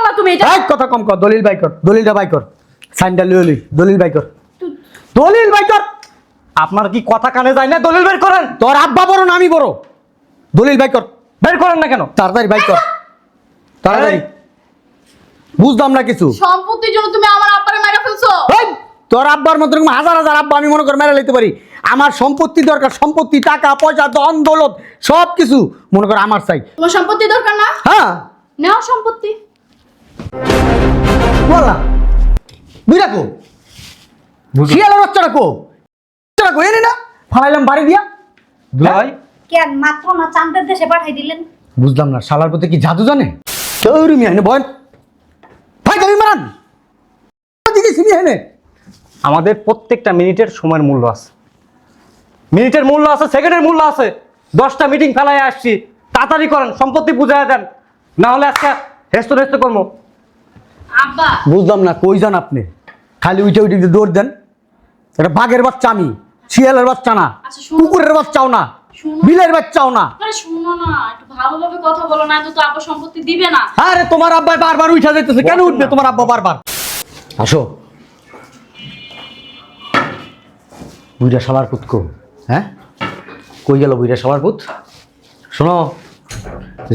বললা তুমি এটা? এই কথা কম কর, দলিল বাই কর, দলিলটা বাই কর, সাইনটা লিওলি, দলিল বাই কর, দলিল বাই কর। আপনার কি কথা কানে যায় না? দলিল বের করেন। তোর আব্বা বড় না আমি বড়? দলিল বাই কর, বের করেন না কেন? তাড়াতাড়ি বাই কর, তাড়াতাড়ি। বুঝলাম না কিছু। সম্পত্তির জন্য তুমি আমার আব্বারে মাইরা ফেলছো। এই, তোর আব্বার মতো এরকম হাজার হাজার আব্বা আমি মনে করে মেরে লইতে পারি। আমার সম্পত্তি দরকার, সম্পত্তি, টাকা পয়সা, ধন দৌলত সব কিছু মনে কর আমার চাই। তোমার সম্পত্তি দরকার না? হ্যাঁ নাও সম্পত্তি। বলা বুঝা কো, শিয়ালের বাচ্চাটা কো, বাচ্চাটা কো এনে না ফালাইলাম বাড়ি দিয়া। দুলাভাই কেন মাত্র না চান্দের দেশে পাঠাই দিলেন? বুঝলাম না, শালার প্রতি কি জাদু জানে? তৈরি মিয়া বল ভাই তুমি মারান দিকে সিমি হেনে। আমাদের প্রত্যেকটা মিনিটের সময়ের মূল্য আছে, মিনিটের মূল্য আছে, সেকেন্ডের মূল্য আছে। 10টা মিটিং ফেলায় আসছি, তাড়াতাড়ি করেন, সম্পত্তি বুঝাইয়া দেন, না হলে আজকে হেস্ত হেস্ত করবো। আব্বা বুঝলাম না কই যান আপনি? খালি উইটে উইটে দিয়ে দৌড় দেন। এটা বাঘের বাচ্চা আমি, শিয়ালের বাচ্চা না, আচ্ছা, শোনো। কুকুরের বাচ্চাও না, শোনো। বিলের বাচ্চাও না। আরে শুনো না, একটু ভালোভাবে কথা বলো, না তো আব্বা সম্পত্তি দিবে না। আরে তোমার আব্বা বারবার উঠা যাইতেছে, কেন উঠবে তোমার আব্বা বারবার? আসো। বুইরা শালার পুত কো, হ্যাঁ কই গেল বুইরা শালার পুত? শোনো,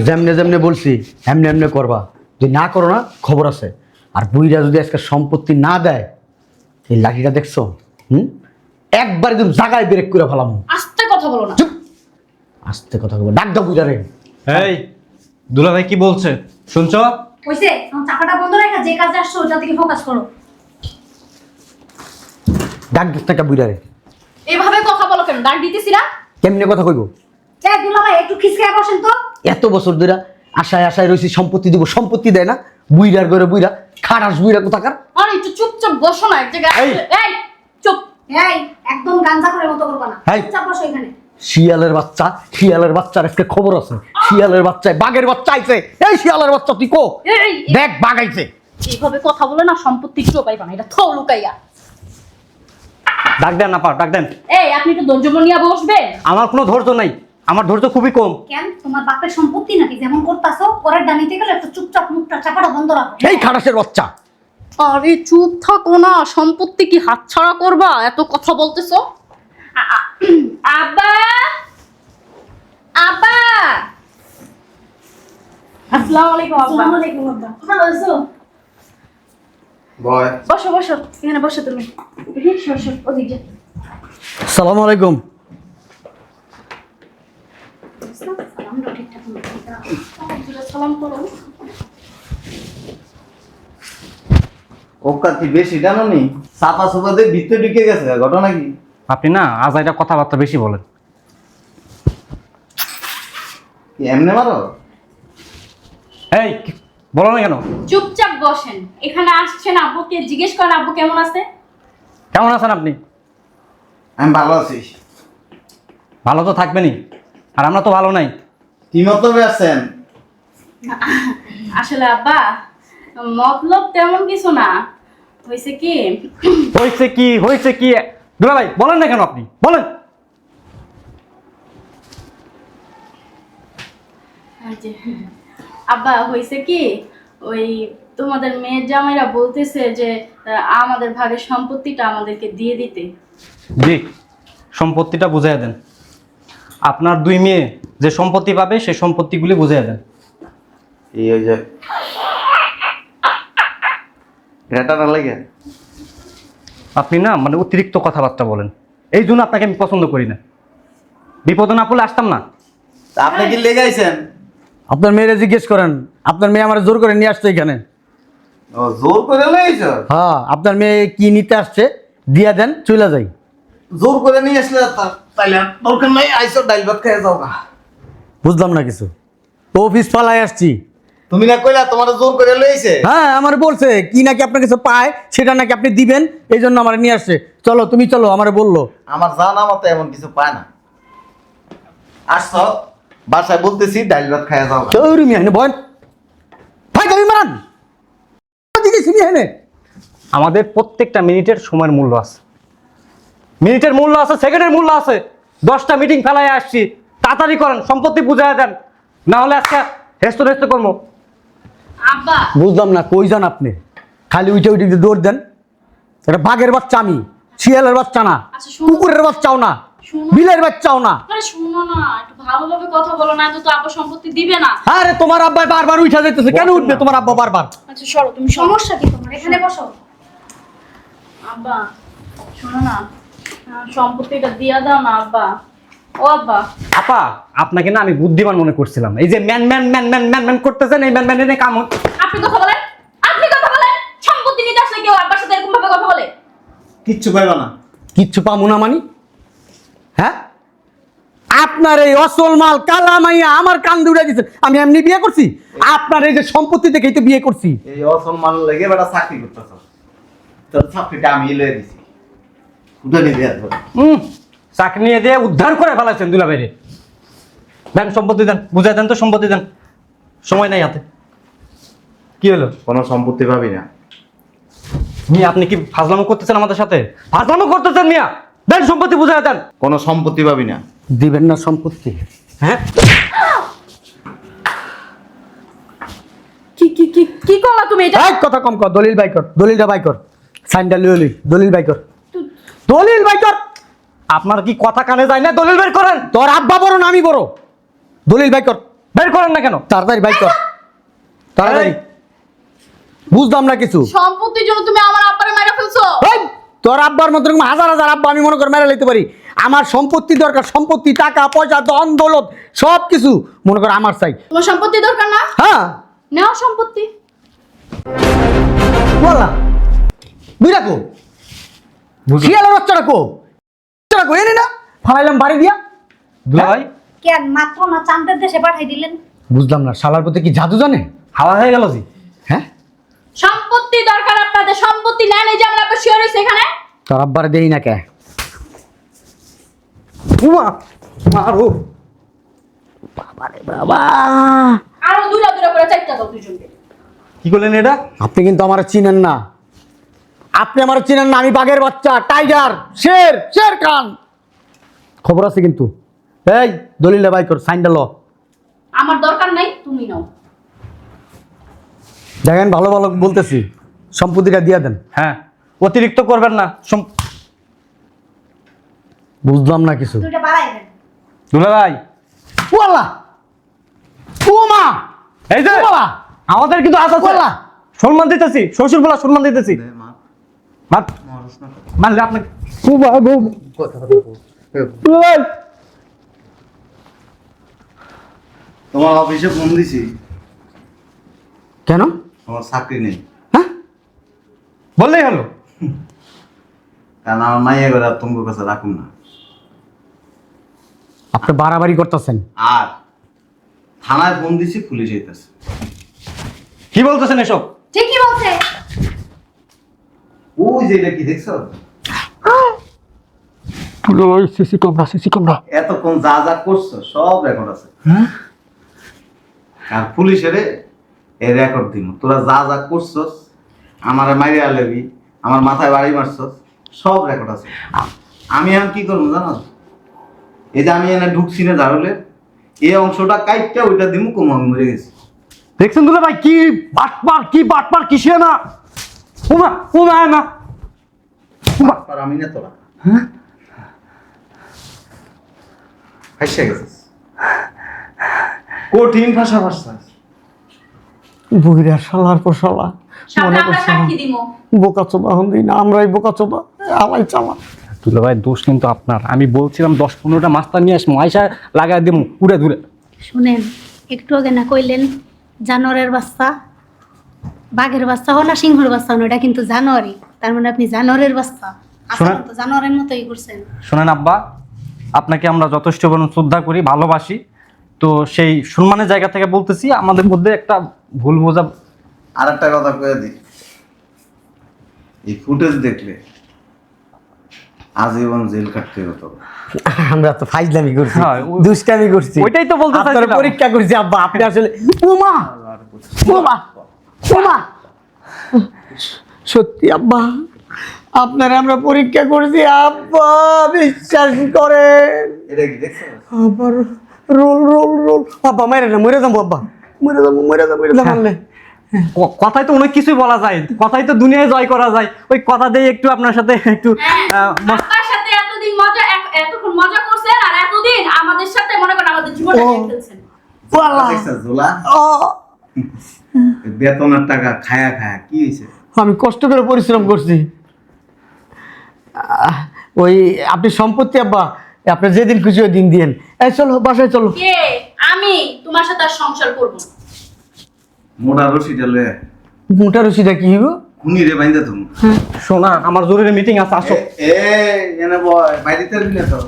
যেমনে যেমনে বলছি এমনি এমনি করবা, যদি না করো না খবর আছে। আর বুইরা যদি আজকে সম্পত্তি না দেয়, এই লাঠিটা দেখছো, একবার একদম জাগায় ব্রেক করে ফেলাম। আস্তে কথা বলো না। চুপ, আস্তে কথা বলবো, ডাক দাও বুইরা রে। এই দুলাভাই কি বলছে শুনছো? হইছে, এখন চাপাটা বন্ধ রাখা, যে কাজে আসছো ওটা দিকে ফোকাস করো। ডাক দিস না বুইরা রে। এভাবে কথা বলো কেন? ডাক দিতেছি না? কেমনে কথা কইবো? এই দুলা ভাই একটু খিসকায় বসেন তো। এত বছর ধরে আশায় আশায় রয়েছি সম্পত্তি দিব, সম্পত্তি দেয় না। বুইরার ঘরে বুইরা, খারাস বুইরা কোথাকার। আরে একটু চুপচাপ বসো না এক জায়গায়। এই। এই চুপ। এই একদম গাঞ্জা করে মতো করবা না, এই। চুপচাপ বসো এখানে। শিয়ালের বাচ্চা, শিয়ালের বাচ্চার আজকে খবর আছে। শিয়ালের বাচ্চায় বাঘের বাচ্চা আইছে। এই শিয়ালের বাচ্চা তুই কো, এই দেখ বাঘ আইছে। এইভাবে কথা বলে না সম্পত্তি কেউ পাইবা না, এটা থৌ লুকাইয়া। ডাক দেন না পা, ডাক দেন। এই আপনি একটু ধৈর্য নিয়ে বসবেন। আমার কোনো ধৈর্য নাই, আমার ধৈর্য খুবই কম। কেন তোমার বাপের সম্পত্তি নাকি যেমন করতাছো পরের ডানিতে গেলে একটু চুপচাপ মুখটা চাপাটা বন্ধ রাখো। এই খারাসের বাচ্চা, আরে চুপ থাকো না, সম্পত্তি কি হাতছাড়া করবা? এত কথা বলতেছো। আব্বা, আব্বা, আসসালামু আলাইকুম আব্বা। আসসালামু আলাইকুম আব্বা। ভালো আছো? বয় বসো বসো, এখানে বসো তুমি। বসো ওদিকে। আসসালামু আলাইকুম। সালামটা ঠিকঠাক মতো দিতে হবে। সালাম করো। ওকা কি বেশি জানো নি? চাপা চাপাতে ভিতরে ঢুকে গেছে, ঘটনা কি? আপনি না আজ এটা কথাবার্তা বেশি বলেন। কি এমনি মারো? এই বলো না কেন? চুপচাপ বসেন। এখানে আসছেন, আব্বুকে জিজ্ঞেস করেন আব্বু কেমন আছে। কেমন আছেন আপনি? আমি ভালো আছি। ভালো তো থাকবেনই, আর আমরা তো ভালো নাই। কি মতলবে আছেন? আসলে আব্বা মতলব তেমন কিছু না, হয়েছে কি হয়েছে কি, হয়েছে কি? দুলাভাই বলেন না কেন? আপনি বলেন। এই যে, আব্বা হয়েছে কি, ওই তোমাদের মেয়ের জামাইরা বলতেছে যে আমাদের ভাগের সম্পত্তিটা আমাদেরকে দিয়ে দিতে। জি, সম্পত্তিটা বুঝাইয়া দেন। আপনার দুই মেয়ে যে সম্পত্তি পাবে সেই সম্পত্তিগুলি বুঝাইয়া দেন। এই ওই যে এটা না লাগে। আপনি না মানে অতিরিক্ত কথাবার্তা বলেন, এই জন্য আপনাকে আমি পছন্দ করি না। বিপদে না পড়লে আসতাম না। তা আপনি কি লেগাইছেন? আপনার মেয়েরে জিজ্ঞেস করেন, আপনার মেয়ে আমার জোর করে নিয়ে আসছে এখানে। ও জোর করে লেগাইছ? হ্যাঁ, আপনার মেয়ে কি নিতে আসছে দিয়া দেন, চলে যাই। জোর করে নিয়ে আসলে তাইলে আর দরকার নাই, আইসো ডাইল ভাত খেয়ে যাও গা। বুঝলাম না কিছু। অফিস পালাই আসছি। তুমি না কইলা তোমার জোর করে লইছে? হ্যাঁ, আমার বলছে কি নাকি আপনার কিছু পায় সেটা নাকি আপনি দিবেন, এই জন্য আমার নিয়ে আসছে। চলো তুমি চলো, আমারে বললো। আমার জানা মতো এমন কিছু পায় না। আসছো বাসায় বলতেছি ডাইল ভাত খেয়ে যাও গা। তৈরি মিয়া বল ভাই তুমি মারান দিকে সিমি হেনে। আমাদের প্রত্যেকটা মিনিটের সময়ের মূল্য আছে, মিনিটের মূল্য আছে, সেকেন্ডের মূল্য আছে। 10টা মিটিং ফেলায় আসছি, তাড়াতাড়ি করেন, সম্পত্তি বুঝাইয়া দেন, না হলে আজকে হেস্ত হেস্ত করবো। আব্বা বুঝলাম না কই যান আপনি? খালি উঠে উঠে দৌড় দেন। এটা বাঘের বাচ্চা আমি, শিয়ালের বাচ্চা না, আচ্ছা, শুনো। কুকুরের বাচ্চাও না, শুনো। বিলের বাচ্চাও না। আরে শুনো না, একটু ভালোভাবে কথা বলো, না তো আব্বা সম্পত্তি দিবে না। আরে তোমার আব্বা বারবার উঠে যাইতেছে, কেন উঠবে তোমার আব্বা বারবার? আচ্ছা সরো, তুমি সরো। সমস্যা কি তোমার? এখানে বসো। আব্বা শোনো না, সম্পত্তিটা দিয়া দাও না আব্বা। ও আব্বা, আপা আপনাকে না আমি বুদ্ধিমান মনে করছিলাম, এই যে man man man man man man করতেছেন, এই ম্যান ম্যান এনে কাম হচ্ছে। আপনি কথা বলেন, আপনি কথা বলেন। সম্পত্তি নিতে আসলে কেউ আব্বার সাথে এরকম ভাবে কথা বলে? কিচ্ছু পাইবা না। কিচ্ছু পাবো না মানি? হ্যাঁ, আপনার এই অসল মাল কালা মাইয়া আমার কান দৌড়ে দিচ্ছে। আমি এমনি বিয়ে করছি? আপনার এই যে সম্পত্তি দেখেই তো বিয়ে করছি। এই অসম্মান লেগে বেটা চাকরি করতেছ, তোর চাকরিটা আমি লয়ে দিছি। উদানি দেয়া ধর। চাকরি নিয়ে দিয়ে উদ্ধার করে ফেলাচ্ছেন দুলাভাইরে। দেন সম্পত্তি দেন, বুঝাই দেন তো সম্পত্তি দেন, সময় নাই হাতে। কি হলো? কোনো সম্পত্তি পাবি না। মিয়া আপনি কি ফাজলামো করতেছেন আমাদের সাথে? ফাজলামো করতেছেন মিয়া, দেন সম্পত্তি বুঝাই দেন। কোনো সম্পত্তি পাবি না। দিবেন না সম্পত্তি? হ্যাঁ কি কি কি কি করলা তুমি এটা? এই কথা কম কর, দলিল বাই কর, দলিলটা বাই কর, সাইনটা লিয়ে লই, দলিল বাই কর, দলিল বাই কর। আপনার কি কথা কানে যায় না? দলিল বের করেন। তোর আব্বা বড় না আমি বড়? দলিল বাই কর, বের করেন না কেন? তাড়াতাড়ি বাই কর, তাড়াতাড়ি। বুঝলাম না কিছু। সম্পত্তির জন্য তুমি আমার আব্বারে মেরে ফেলছো। এই, তোর আব্বার মতো এরকম হাজার হাজার আব্বা আমি মনে করে মেরে লইতে পারি। আমার সম্পত্তি দরকার, সম্পত্তি, টাকা পয়সা, ধন দৌলত সব কিছু মনে করে আমার চাই। তোমার সম্পত্তি দরকার না? হ্যাঁ, নাও সম্পত্তি। বললা বুঝা কো, শিয়ালের বাচ্চাটা কো, বাচ্চাটা কো এনে না ফালাইলাম বাড়ি দিয়া। দুলাভাই কেন মাত্র না চাঁদের দেশে পাঠাই দিলেন? বুঝলাম না, শালার প্রতি কি জাদু জানে? হাওয়া হয়ে গেল জি। হ্যাঁ, সম্পত্তি দরকার আপনাদের, সম্পত্তি নেন। এই যে আমার আব্বা শুয়ে রয়েছে এখানে। তোর আব্বারে দেই না কে? উমা মারো। বাবা, আরো দূরে দূরে করে চাইতে দাও দুজনকে। কি করলেন এটা? আপনি কিন্তু আমার চিনেন না, আপনি আমার চিনেন না। আমি বাঘের বাচ্চা, টাইগার, শের, শের খান। খবর আছে কিন্তু। এই দলিলটা বাই কর, সাইনটা ল। আমার দরকার নাই, তুমি নাও। দেখেন ভালো ভালো বলতেছি, সম্পত্তিটা দিয়ে দেন। হ্যাঁ, অতিরিক্ত করবেন না। বুঝলাম না কিছু। দুইটা বাড়াই দেন। দুলাভাই ওয়াল্লাহ, ও মা, এই যে বাবা, আমাদের কিন্তু আজ আছে, ওয়াল্লাহ। সম্মান দিতেছি, শ্বশুর বলা সম্মান দিতেছি। মার, মারলে আপনাকে তোমার অফিসে ফোন দিছি, কেন? তোমার চাকরি নেই। হ্যাঁ, বললেই হলো। কারণ আমার মাইয়া করে আর তোমার কাছে রাখুন না। আপনি বাড়াবাড়ি করতেছেন। আর থানায় ফোন দিছি, পুলিশ আইতাছে। কি বলতেছেন এসব? ঠিকই বলছে। ওই যে এটা কি দেখছো? CC camera, CC camera. এতক্ষণ যা যা করছো সব রেকর্ড আছে। আর পুলিশের এই রেকর্ড দিন, তোরা যা যা করছস, আমার মাইরে আলেবি, আমার মাথায় বাড়ি মারছস, সব রেকর্ড আছে। আমি এখন কি করবো জানো? এই যে আমি এনে ঢুকছি না ধারলে, এই অংশটা কাইটটা ওইটা দিমু, কম আমি মরে গেছি। দেখছেন দুলাভাই কি বাটপার, কি বাটপার, কিসে না? উমা উমা না আর আমি না তোরা হাসে গেছিস, কঠিন ভাষা ভাষা। বুইরা শালার পর শালা সামনে মনে আমরা করছে সাক্ষী দিব। বোকা চোদা হন দিই না, আমরাই বোকা চোদা, আলাই চালা। দুলাভাই দোষ কিন্তু আপনার। আমি বলছিলাম 10-15টা মাস্তা নিয়ে আসবো, আয়সা লাগাই দেবো উড়ে দূরে। শুনেন, একটু আগে না কইলেন জানোয়ারের বাচ্চা, বাঘের বাচ্চা হো না সিংহের বাচ্চা হন, এটা কিন্তু জানোয়ারই। তার মানে আপনি জানোয়ারের বাচ্চা। শোনেন। আসলে তো জানোয়ারের মতোই করছেন। শোনেন আব্বা, আপনাকে আমরা যথেষ্ট শ্রদ্ধা করি, ভালোবাসি। তো সেই সম্মানের জায়গা থেকে বলতেছি, আমাদের মধ্যে একটা ভুল বোঝা। আর একটা কথা কয়ে দিই, এই ফুটেজ দেখলে আজীবন জেল কাটতে হতো। আমরা তো ফাইজলামি করছি, হ্যাঁ, দুষ্টামি করছি, ওইটাই তো বলতে আপনার চাইছিলাম। পরীক্ষা করছি আব্বা। আপনি আসলে ওমা ওমা ওমা, সত্যি আব্বা আপনারে আমরা পরীক্ষা করছি আব্বা, বিশ্বাস করেন। এটা কি দেখছো? আবার রোল রোল রোল আব্বা, মাইরে না, মরে যাবো আব্বা, মরে যাবো, মরে যাবো, মরে যাবো। মারলে কথাই তো অনেক কিছুই বলা যায়, কথাই তো দুনিয়ায় জয় করা যায়। ওই কথা দিয়ে একটু আপনার সাথে একটু আব্বার সাথে এতদিন মজা এতক্ষণ মজা করছেন, আর এতদিন আমাদের সাথে মনে করেন আমাদের জীবনটা নিয়ে ফেলছেন। দেখছিস জোলা, বেতনের টাকা খায়া খায়া কি হয়েছে? আমি কষ্ট করে পরিশ্রম করছি। ওই আপনি সম্পত্তি আব্বা, আপনি যেদিন খুশি ওই দিন দিয়েন। এই চলো বাসায় চলো। কে? আমি তোমার সাথে আর সংসার করব না। মোটা রশিটা লয়ে মোটা রশিদা কি হইব? খুনি রে বাইন্দা তুমি। শোনা, আমার জরুরি মিটিং আছে, আসো। এনে বয় বাইরেতে দিলে তো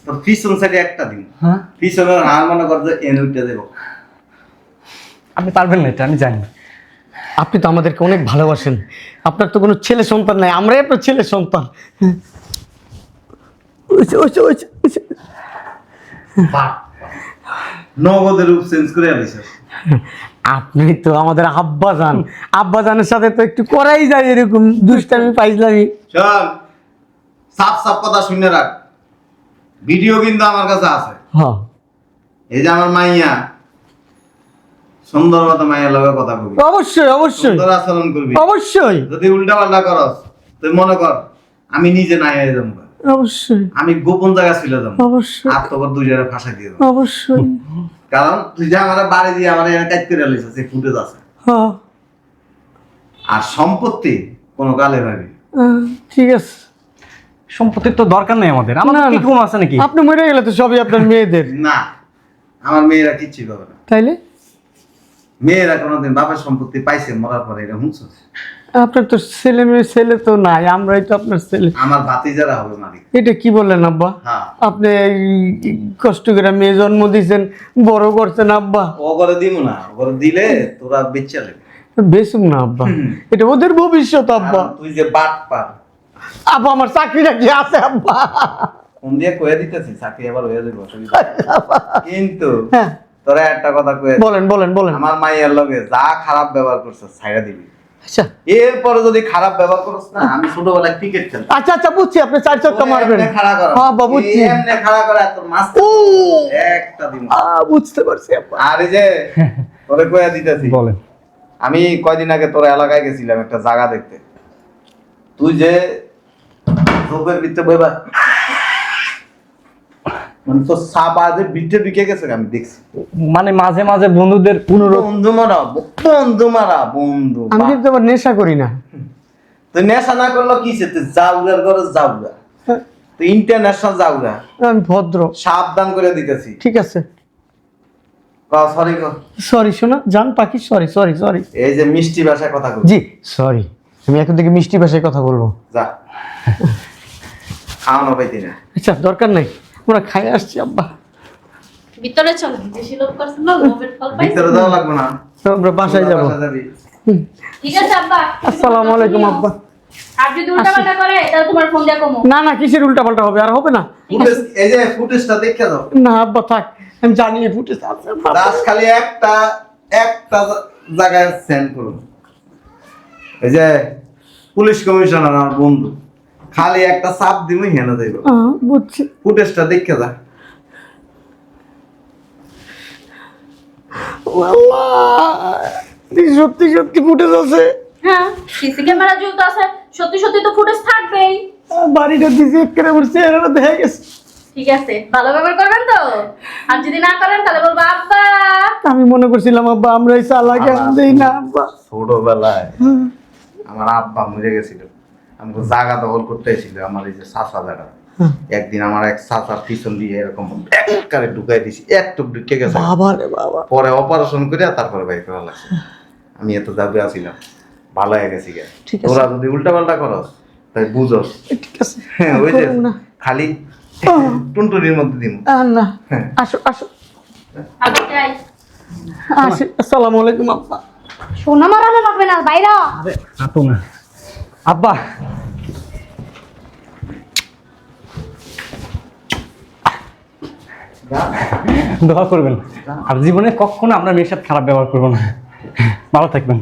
তোর পিছন সাইডে একটা দিন, হ্যাঁ, পিছনের হার মনে কর যে এনে উঠে দেবো। আপনি পারবেন না, এটা আমি জানি। আপনি তো আমাদেরকে অনেক ভালোবাসেন, আপনার তো কোনো ছেলে সন্তান নাই, আমরাই আপনার ছেলে সন্তান। নগদের রূপ চেঞ্জ করে আনিস। আপনি তো আমাদের আব্বাজান, আব্বাজানের সাথে তো একটু করাই যায় এরকম দুষ্টামি পাইজলামি। চল সাফ সাফ কথা শুনে রাখ, ভিডিও কিন্তু আমার কাছে আছে। হ্যাঁ, এই যে আমার মাইয়া, সুন্দর মতো মাইয়া লগে কথা কবি, অবশ্যই অবশ্যই সুন্দর আচরণ করবি। অবশ্যই যদি উল্টা পাল্টা করস তুই মনে কর আমি নিজে নাই হয়ে যাবো, অবশ্যই আমি গোপন জায়গা ছিল যাবো, অবশ্যই আর তোর দুই জায়গায় ফাঁসাই দিয়ে দেবো। অবশ্যই। কারণ তুই যে আমার বাড়ি দিয়ে আমার এখানে কাজ করে আলিস, সেই ফুটেজ আছে। হ্যাঁ, আর সম্পত্তি কোনো কালে ভাবি ঠিক আছে। সম্পত্তির তো দরকার নেই আমাদের, আমার না, কি না। কম আছে নাকি? আপনি মরে গেলে তো সবই আপনার মেয়েদের। না, আমার মেয়েরা কিচ্ছু পাবে না। তাইলে মেয়েরা কোনোদিন বাপের সম্পত্তি পাইছে মরার পরে, এটা শুনছো? আপনার তো ছেলে মেয়ে, ছেলে তো নাই, আমরাই তো আপনার ছেলে। আমার ভাতিজারা হবে মালিক। এটা কি বললেন আব্বা? হ্যাঁ, আপনি এই কষ্ট করে মেয়ে জন্ম দিয়েছেন, বড় করছেন আব্বা। ও করে দিব না, ও করে দিলে তোরা বেচা নেবে। বেসুম না আব্বা, এটা ওদের ভবিষ্যৎ আব্বা। কারণ তুই যে বাট পার, আব্বা আমার চাকরিটা কি আছে আব্বা? ফোন দিয়ে কয়ে দিতেছি চাকরি আবার হয়ে যাবে, অসুবিধা নেই। কিন্তু হ্যাঁ, তোরা একটা কথা কয়ে, বলেন বলেন বলেন। আমার মাইয়ের লগে যা খারাপ ব্যবহার করছিস ছাইড়া দিবি। আচ্ছা এরপরে যদি খারাপ ব্যবহার করছ না, আমি ছোটবেলায় ক্রিকেট খেলতাম। আচ্ছা আচ্ছা, বুঝছি আপনি 4 চক্কা মারবেন। এমনে খাড়া করা, হ্যাঁ আব্বা বুঝছি। এমনে খাড়া করা তোর মাছ ও একটা দিন। বুঝতে পারছি আব্বা। আর এই যে তোরে কয়ে দিতেছি, বলেন। আমি কয়দিন আগে তোর এলাকায় গেছিলাম একটা জায়গা দেখতে। তুই যে চোখের ভিতরে বইবা, মানে তোর সাপা যে ভিতরে ঢুকে গেছে, আমি দেখছি। মানে মাঝে মাঝে বন্ধুদের অনুরোধ। বন্ধু মারা, বন্ধু মারা, বন্ধু। আমি কিন্তু আবার নেশা করি না। তুই নেশা না করলো কি সে, তুই জাউগার করে জাউগা, তুই ইন্টারন্যাশনাল জাউগা। আমি ভদ্র। সাবধান করে দিতেছি। ঠিক আছে, সরি কর। সরি শোনা জান পাখি, সরি সরি সরি। এই যে মিষ্টি ভাষায় কথা বল। জি সরি, আমি এখন থেকে মিষ্টি ভাষায় কথা বলবো। যা খাওয়ানো পাইতি না। আচ্ছা দরকার নাই, আমরা খাই আসছি আব্বা। ভিতরে চলো, বেশি লোভ করছেন না, লোভের ফল পাইছেন। ভিতরে যাওয়া লাগবে না, আমরা বাসায় যাবো। বাসা যাবি। ঠিক আছে আব্বা, আসসালামু আলাইকুম আব্বা। আর যদি উল্টাপাল্টা করে তাহলে তোমার ফোন দিয়ে কমো। না না, কিসের উল্টা পাল্টা হবে, আর হবে না। ফুটেজ, এই যে ফুটেজটা দেখে দাও। না আব্বা থাক, আমি জানি এই ফুটেজ আছে। দাস খালি একটা একটা জায়গায় সেন্ড করুন। এই যে পুলিশ কমিশনার আমার বন্ধু, খালি একটা চাপ দিবি হেনে দেব। বুঝছি। ফুটেজটা দেখে যা। আল্লাহ, সত্যি সত্যি ফুটেজ আছে। হ্যাঁ, সিসি ক্যামেরা যুক্ত আছে, সত্যি সত্যি তো ফুটেজ থাকবেই। বাড়িটা দিছি একেবারে, আমার চেহারাটা দেখা গেছে। ঠিক আছে, ভালো ব্যবহার করবেন তো। আর যদি না করেন তাহলে বলবো আব্বা। আমি মনে করছিলাম আব্বা আমরা এই চালাকে দেই না আব্বা। ছোটবেলায় আমার আব্বা মরে গেছিল, আমাকে জায়গা দখল করতে এসেছিল আমার এই যে চাচা জায়গা। একদিন আমার এক চাচার পিছন দিয়ে এরকম একবারে ঢুকাই দিছি, একটু ঢুকে গেছে। বাবা রে বাবা। পরে অপারেশন করে তারপরে বাইর করা লাগছে। আমি এত দাবি আছিলাম, ভালো হয়ে গেছি গে। ঠিক আছে। তোরা যদি উল্টা পাল্টা করস তাই বুঝস। ঠিক আছে, হ্যাঁ, ওই যে করুন না। খালি টুনটুনির মধ্যে দিন। না হ্যাঁ। আসো আসো আব্বা যাই। আসি। আসসালামু আলাইকুম আব্বা। সোনা মারানো লাগবে না, বাইরে হ। আরে হাঁটো না আব্বা। দোয়া করবেন, আর জীবনে কখনো আমরা মেয়ের সাথে খারাপ ব্যবহার করবো না। ভালো থাকবেন।